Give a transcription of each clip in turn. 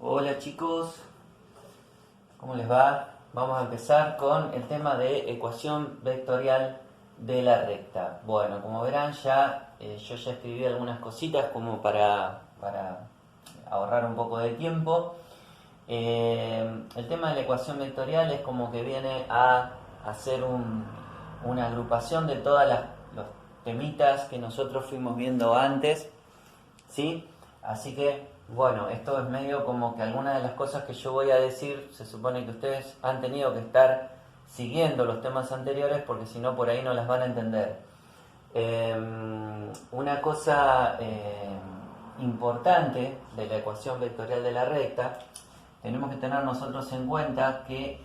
Hola chicos, ¿cómo les va? Vamos a empezar con el tema de ecuación vectorial de la recta. Bueno, como verán yo ya escribí algunas cositas como para ahorrar un poco de tiempo. El tema de la ecuación vectorial es como que viene a hacer una agrupación de todos los temitas que nosotros fuimos viendo antes, ¿sí? Así que, bueno, esto es medio como que algunas de las cosas que yo voy a decir, se supone que ustedes han tenido que estar siguiendo los temas anteriores porque si no por ahí no las van a entender. Una cosa importante de la ecuación vectorial de la recta, tenemos que tener nosotros en cuenta que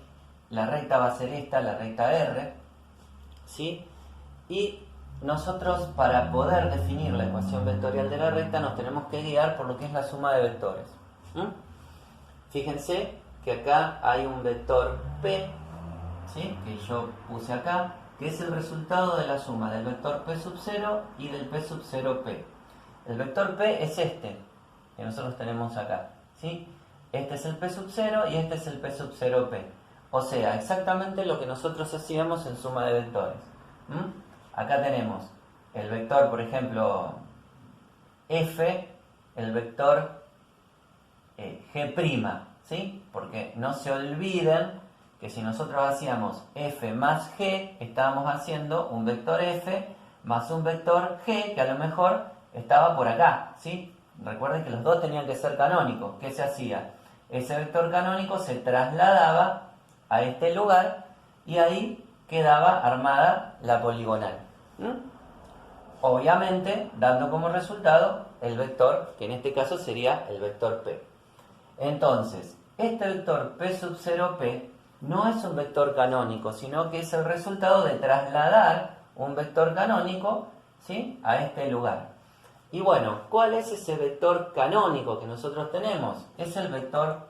la recta va a ser esta, la recta R, ¿sí? Y nosotros, para poder definir la ecuación vectorial de la recta, nos tenemos que guiar por lo que es la suma de vectores. Fíjense que acá hay un vector P, ¿sí? Que yo puse acá, que es el resultado de la suma del vector P sub 0 y del P sub 0P. El vector P es este, que nosotros tenemos acá, ¿sí? Este es el P sub 0 y este es el P sub 0P. O sea, exactamente lo que nosotros hacíamos en suma de vectores. Acá tenemos el vector, por ejemplo, F, el vector G', ¿sí? Porque no se olviden que si nosotros hacíamos F más G, estábamos haciendo un vector F más un vector G que a lo mejor estaba por acá, ¿sí? Recuerden que los dos tenían que ser canónicos. ¿Qué se hacía? Ese vector canónico se trasladaba a este lugar y ahí quedaba armada la poligonal. Obviamente dando como resultado el vector, que en este caso sería el vector P. Entonces, este vector P sub 0P no es un vector canónico, sino que es el resultado de trasladar un vector canónico, ¿sí?, a este lugar. Y bueno, ¿cuál es ese vector canónico que nosotros tenemos? Es el vector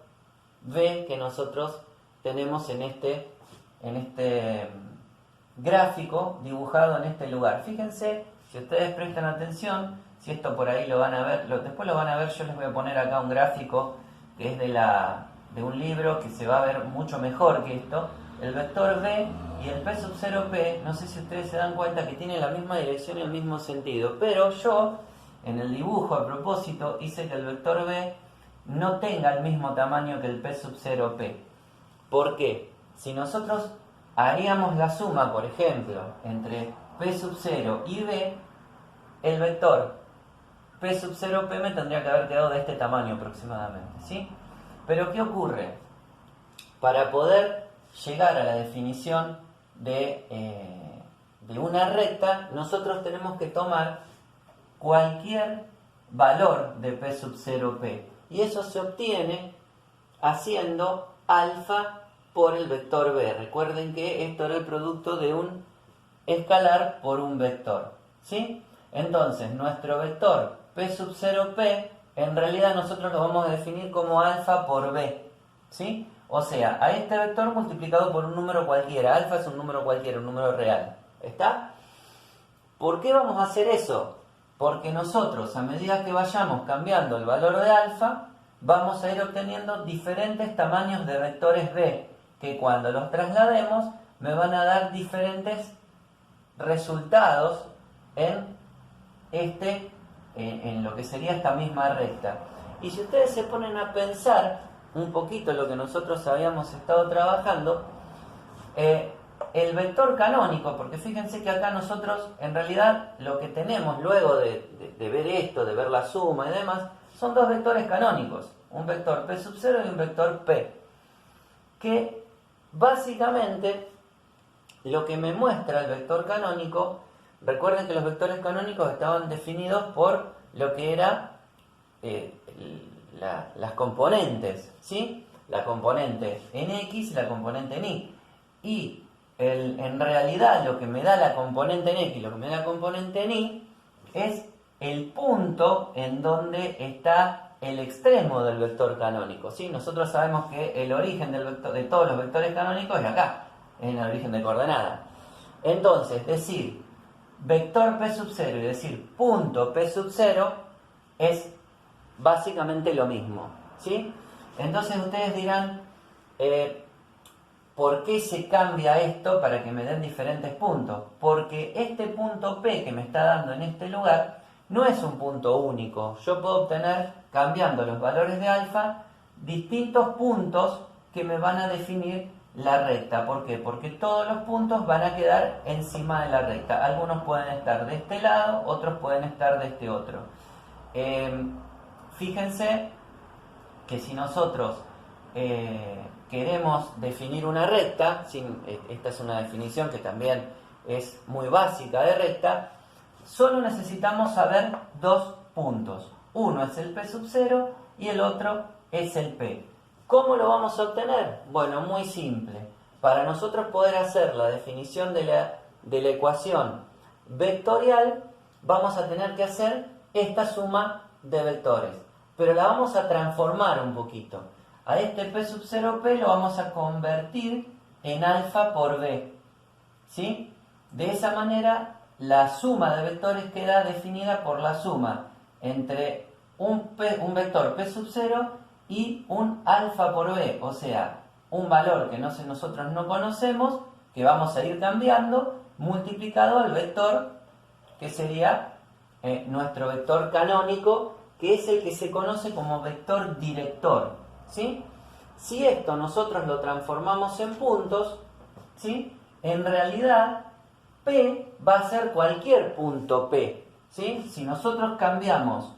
V que nosotros tenemos en este gráfico dibujado en este lugar. Fíjense, si ustedes prestan atención, si esto por ahí lo van a ver, después lo van a ver, yo les voy a poner acá un gráfico que es de un libro que se va a ver mucho mejor que esto. El vector V y el P sub 0P, no sé si ustedes se dan cuenta que tienen la misma dirección y el mismo sentido, pero yo en el dibujo a propósito hice que el vector V no tenga el mismo tamaño que el P sub 0P. ¿Por qué? Si nosotros haríamos la suma, por ejemplo, entre P sub 0 y V, el vector P sub 0P me tendría que haber quedado de este tamaño aproximadamente, ¿sí? Pero ¿qué ocurre? Para poder llegar a la definición de una recta, nosotros tenemos que tomar cualquier valor de P sub 0P. Y eso se obtiene haciendo alfa por el vector B. Recuerden que esto era el producto de un escalar por un vector, ¿sí? Entonces, nuestro vector P sub 0P, en realidad nosotros lo vamos a definir como alfa por B, ¿sí? O sea, a este vector multiplicado por un número cualquiera. Alfa es un número cualquiera, un número real. ¿Está? ¿Por qué vamos a hacer eso? Porque nosotros, a medida que vayamos cambiando el valor de alfa, vamos a ir obteniendo diferentes tamaños de vectores B, que cuando los traslademos me van a dar diferentes resultados en lo que sería esta misma recta. Y si ustedes se ponen a pensar un poquito lo que nosotros habíamos estado trabajando, el vector canónico, porque fíjense que acá nosotros en realidad lo que tenemos luego de ver esto, de ver la suma y demás, son dos vectores canónicos, un vector P sub 0 y un vector P, que básicamente lo que me muestra el vector canónico, recuerden que los vectores canónicos estaban definidos por lo que era las componentes, ¿sí? La componente en X y la componente en Y. Y en realidad lo que me da la componente en X y lo que me da la componente en Y es el punto en donde está el extremo del vector canónico, ¿sí? Nosotros sabemos que el origen de todos los vectores canónicos es acá, en el origen de coordenada. Entonces, decir vector P sub 0 y decir punto P sub 0 es básicamente lo mismo, ¿sí? Entonces ustedes dirán, ¿por qué se cambia esto para que me den diferentes puntos? Porque este punto P que me está dando en este lugar no es un punto único. Yo puedo obtener, cambiando los valores de alfa, distintos puntos que me van a definir la recta. ¿Por qué? Porque todos los puntos van a quedar encima de la recta. Algunos pueden estar de este lado, otros pueden estar de este otro. Fíjense que si nosotros queremos definir una recta, esta es una definición que también es muy básica de recta, solo necesitamos saber dos puntos. Uno es el P sub 0 y el otro es el P. ¿Cómo lo vamos a obtener? Bueno, muy simple. Para nosotros poder hacer la definición de la ecuación vectorial, vamos a tener que hacer esta suma de vectores. Pero la vamos a transformar un poquito. A este P sub 0P lo vamos a convertir en alfa por B. ¿Sí? De esa manera, la suma de vectores queda definida por la suma entre un vector P sub 0 y un alfa por B, o sea, un valor que nosotros no conocemos, que vamos a ir cambiando, multiplicado al vector que sería nuestro vector canónico, que es el que se conoce como vector director. ¿Sí? Si esto nosotros lo transformamos en puntos, ¿sí? En realidad P va a ser cualquier punto P. ¿Sí? Si nosotros cambiamos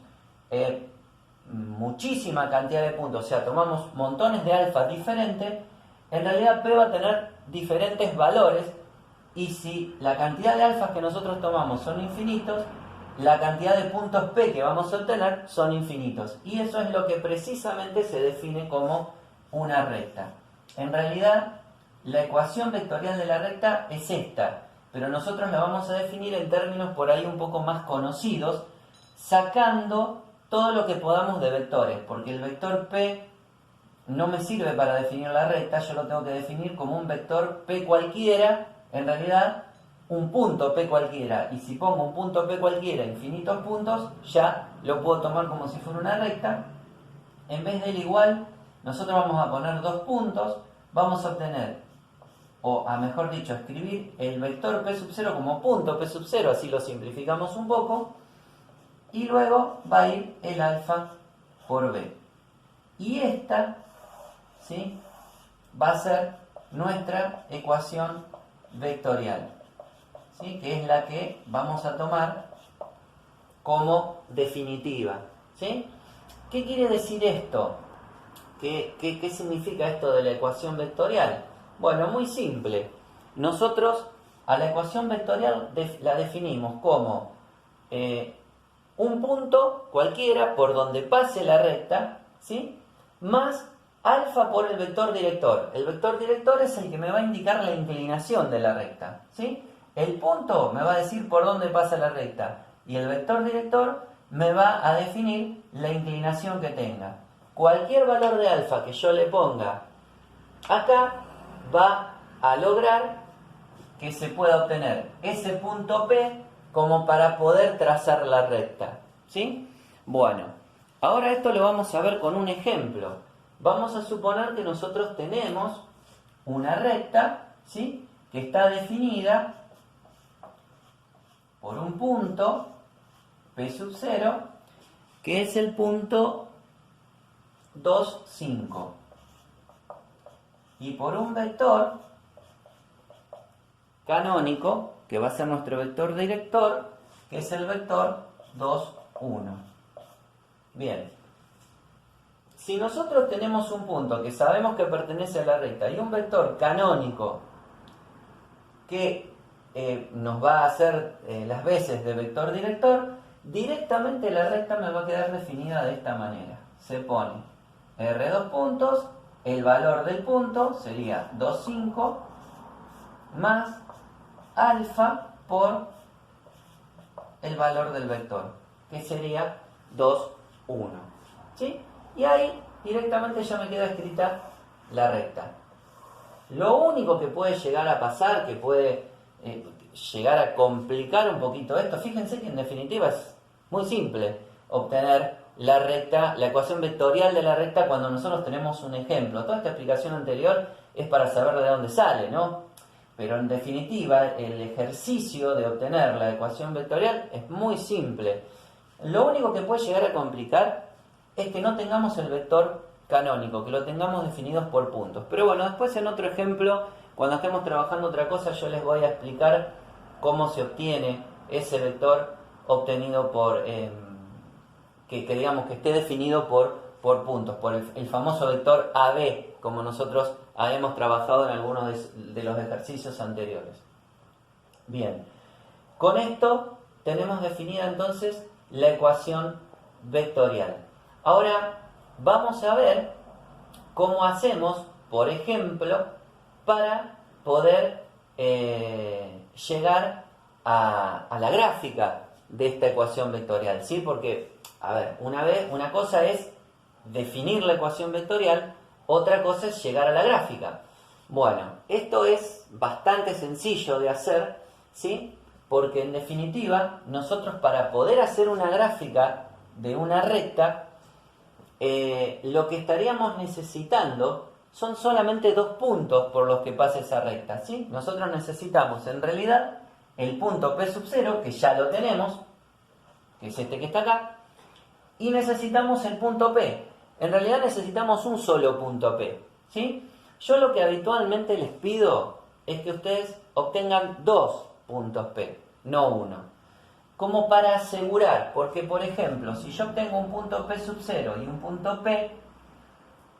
muchísima cantidad de puntos, o sea, tomamos montones de alfas diferentes, en realidad P va a tener diferentes valores, y si la cantidad de alfas que nosotros tomamos son infinitos, la cantidad de puntos P que vamos a obtener son infinitos. Y eso es lo que precisamente se define como una recta. En realidad, la ecuación vectorial de la recta es esta, pero nosotros la vamos a definir en términos por ahí un poco más conocidos, sacando todo lo que podamos de vectores, porque el vector P no me sirve para definir la recta, yo lo tengo que definir como un vector P cualquiera, en realidad un punto P cualquiera, y si pongo un punto P cualquiera, infinitos puntos, ya lo puedo tomar como si fuera una recta. En vez del igual, nosotros vamos a poner dos puntos, vamos a obtener, o a mejor dicho, escribir el vector P sub 0 como punto P sub 0, así lo simplificamos un poco, y luego va a ir el alfa por B. Y esta, ¿sí?, va a ser nuestra ecuación vectorial, ¿sí?, que es la que vamos a tomar como definitiva. ¿Sí? ¿Qué quiere decir esto? ¿Qué significa esto de la ecuación vectorial? Bueno, muy simple. Nosotros a la ecuación vectorial la definimos como un punto cualquiera por donde pase la recta, ¿sí?, más alfa por el vector director. El vector director es el que me va a indicar la inclinación de la recta, ¿sí? El punto me va a decir por dónde pasa la recta y el vector director me va a definir la inclinación que tenga. Cualquier valor de alfa que yo le ponga acá va a lograr que se pueda obtener ese punto P como para poder trazar la recta. ¿Sí? Bueno, ahora esto lo vamos a ver con un ejemplo. Vamos a suponer que nosotros tenemos una recta, ¿sí?, que está definida por un punto P sub 0, que es el punto 2, 5. Y por un vector canónico, que va a ser nuestro vector director, que es el vector 2, 1. Bien. Si nosotros tenemos un punto que sabemos que pertenece a la recta y un vector canónico que nos va a hacer las veces de vector director, directamente la recta me va a quedar definida de esta manera. Se pone R2 puntos, el valor del punto sería 2, 5, más alfa por el valor del vector, que sería 2, 1. ¿Sí? Y ahí directamente ya me queda escrita la recta. Lo único que puede llegar a pasar, que puede llegar a complicar un poquito esto, fíjense que en definitiva es muy simple obtener la recta, la ecuación vectorial de la recta cuando nosotros tenemos un ejemplo. Toda esta explicación anterior es para saber de dónde sale, ¿no? Pero en definitiva, el ejercicio de obtener la ecuación vectorial es muy simple. Lo único que puede llegar a complicar es que no tengamos el vector canónico, que lo tengamos definidos por puntos. Pero bueno, después en otro ejemplo, cuando estemos trabajando otra cosa, yo les voy a explicar cómo se obtiene ese vector obtenido por, que digamos que esté definido por puntos, por el famoso vector AB, como nosotros hemos trabajado en algunos de los ejercicios anteriores. Bien, con esto tenemos definida entonces la ecuación vectorial. Ahora vamos a ver cómo hacemos, por ejemplo, para poder llegar a la gráfica de esta ecuación vectorial, ¿sí? Porque, a ver, una cosa es definir la ecuación vectorial, otra cosa es llegar a la gráfica. Bueno, esto es bastante sencillo de hacer, ¿sí? Porque en definitiva, nosotros para poder hacer una gráfica de una recta, lo que estaríamos necesitando son solamente 2 puntos por los que pase esa recta, ¿sí? Nosotros necesitamos en realidad el punto P sub 0, que ya lo tenemos, que es este que está acá, y necesitamos el punto P. En realidad necesitamos un solo punto P, ¿sí? Yo lo que habitualmente les pido es que ustedes obtengan 2 puntos P, no uno. Como para asegurar, porque por ejemplo, si yo obtengo un punto P sub 0 y un punto P,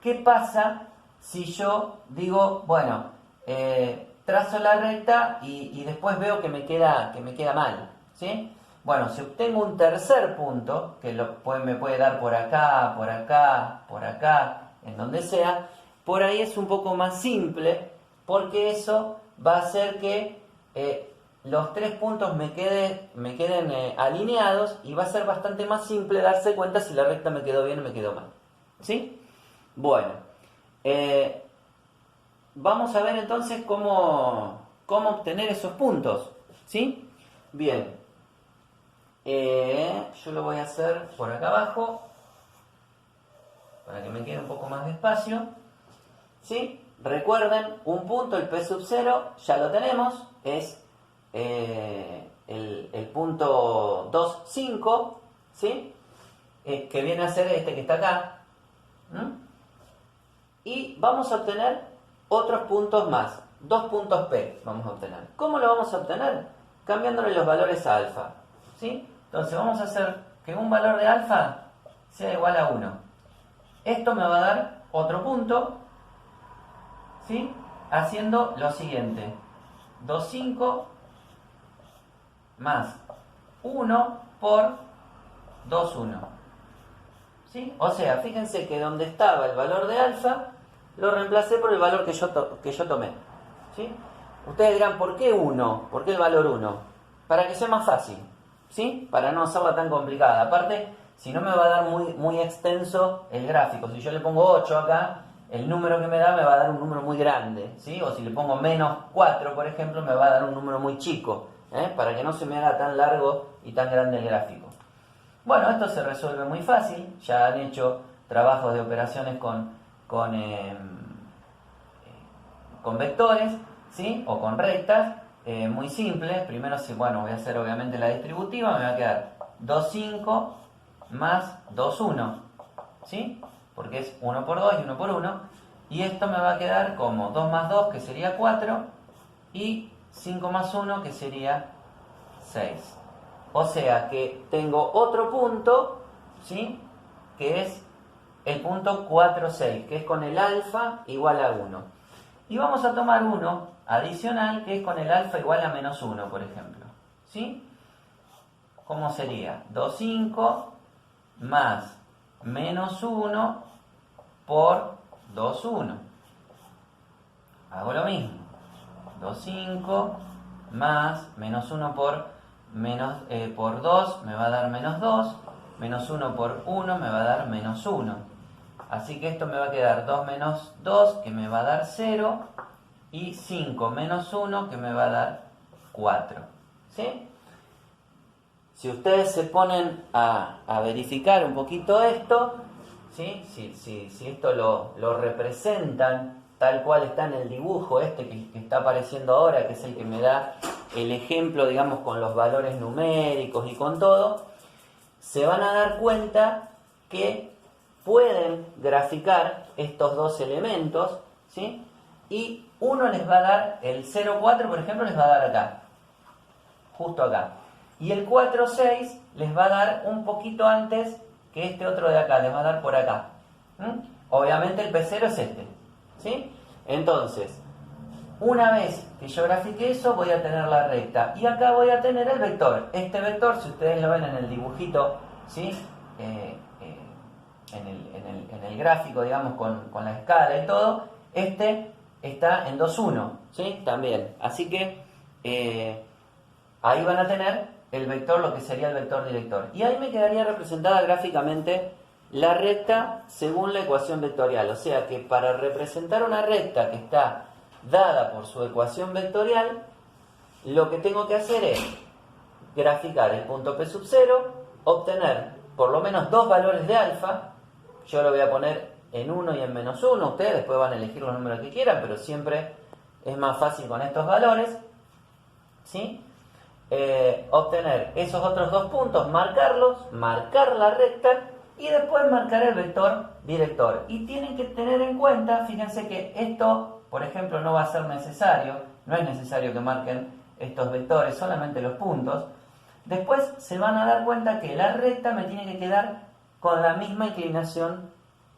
¿qué pasa si yo digo, bueno, trazo la recta y después veo que me queda mal, ¿sí? Bueno, si obtengo un tercer punto, que me puede dar por acá, por acá, por acá, en donde sea, por ahí es un poco más simple, porque eso va a hacer que los 3 puntos me queden alineados, y va a ser bastante más simple darse cuenta si la recta me quedó bien o me quedó mal, ¿sí? Bueno, vamos a ver entonces cómo obtener esos puntos, ¿sí? Bien, yo lo voy a hacer por acá abajo, para que me quede un poco más de espacio, ¿sí? Recuerden, un punto, el P sub 0, ya lo tenemos, es el punto 2, 5, ¿sí? Que viene a ser este que está acá. Y vamos a obtener otros puntos más, 2 puntos P vamos a obtener. ¿Cómo lo vamos a obtener? Cambiándole los valores a alfa, ¿sí? Entonces vamos a hacer que un valor de alfa sea igual a 1. Esto me va a dar otro punto, ¿sí? Haciendo lo siguiente: 2, 5 más 1 por 2, 1. ¿Sí? O sea, fíjense que donde estaba el valor de alfa, lo reemplacé por el valor que yo tomé, ¿sí? Ustedes dirán, ¿por qué 1? ¿Por qué el valor 1? Para que sea más fácil, ¿sí? Para no hacerla tan complicada. Aparte, si no me va a dar muy extenso el gráfico. Si yo le pongo 8 acá, el número que me da me va a dar un número muy grande, ¿sí? O si le pongo menos 4, por ejemplo, me va a dar un número muy chico, para que no se me haga tan largo y tan grande el gráfico. Bueno, esto se resuelve muy fácil. Ya han hecho trabajos de operaciones con vectores, ¿sí? O con rectas, muy simples. Primero, voy a hacer obviamente la distributiva. Me va a quedar 2, 5 más 2, 1, ¿sí? Porque es 1 por 2 y 1 por 1. Y esto me va a quedar como 2 más 2, que sería 4, y 5 más 1, que sería 6. O sea que tengo otro punto, ¿sí? Que es el punto 4, 6, que es con el alfa igual a 1. Y vamos a tomar uno adicional, que es con el alfa igual a menos 1, por ejemplo, ¿sí? ¿Cómo sería? 2, 5 más menos 1 por 2, 1. Hago lo mismo. 2, 5 más menos 1 por 2 me va a dar menos 2, menos 1 por 1 me va a dar menos 1. Así que esto me va a quedar 2 menos 2, que me va a dar 0, y 5 menos 1, que me va a dar 4. ¿Sí? Si ustedes se ponen a verificar un poquito esto, ¿sí? Si esto lo representan tal cual está en el dibujo este que está apareciendo ahora, que es el que me da el ejemplo, digamos, con los valores numéricos y con todo, se van a dar cuenta que pueden graficar estos dos elementos, ¿sí? Y uno les va a dar, el 0,4 por ejemplo les va a dar acá, justo acá. Y el 4,6 les va a dar un poquito antes que este otro de acá, les va a dar por acá. Obviamente el P0 es este, ¿sí? Entonces, una vez que yo grafique eso, voy a tener la recta. Y acá voy a tener el vector. Este vector, si ustedes lo ven en el dibujito, ¿sí? En el gráfico, digamos, con la escala y todo, este está en 2,1, ¿sí? También. Así que ahí van a tener el vector, lo que sería el vector director. Y ahí me quedaría representada gráficamente la recta según la ecuación vectorial. O sea que para representar una recta que está dada por su ecuación vectorial, lo que tengo que hacer es graficar el punto P sub 0, obtener por lo menos dos valores de alfa. Yo lo voy a poner en 1 y en menos 1. Ustedes después van a elegir los números que quieran, pero siempre es más fácil con estos valores, ¿sí? Obtener esos otros dos puntos, marcarlos, marcar la recta y después marcar el vector director. Y tienen que tener en cuenta, fíjense que esto, por ejemplo, no va a ser necesario, no es necesario que marquen estos vectores, solamente los puntos. Después se van a dar cuenta que la recta me tiene que quedar con la misma inclinación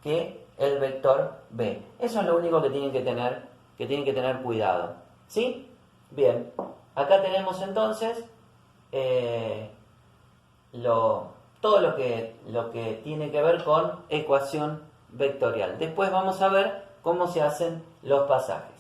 que el vector B. Eso es lo único que tienen que tener cuidado, ¿sí? Bien, acá tenemos entonces todo lo que tiene que ver con ecuación vectorial. Después vamos a ver cómo se hacen los pasajes.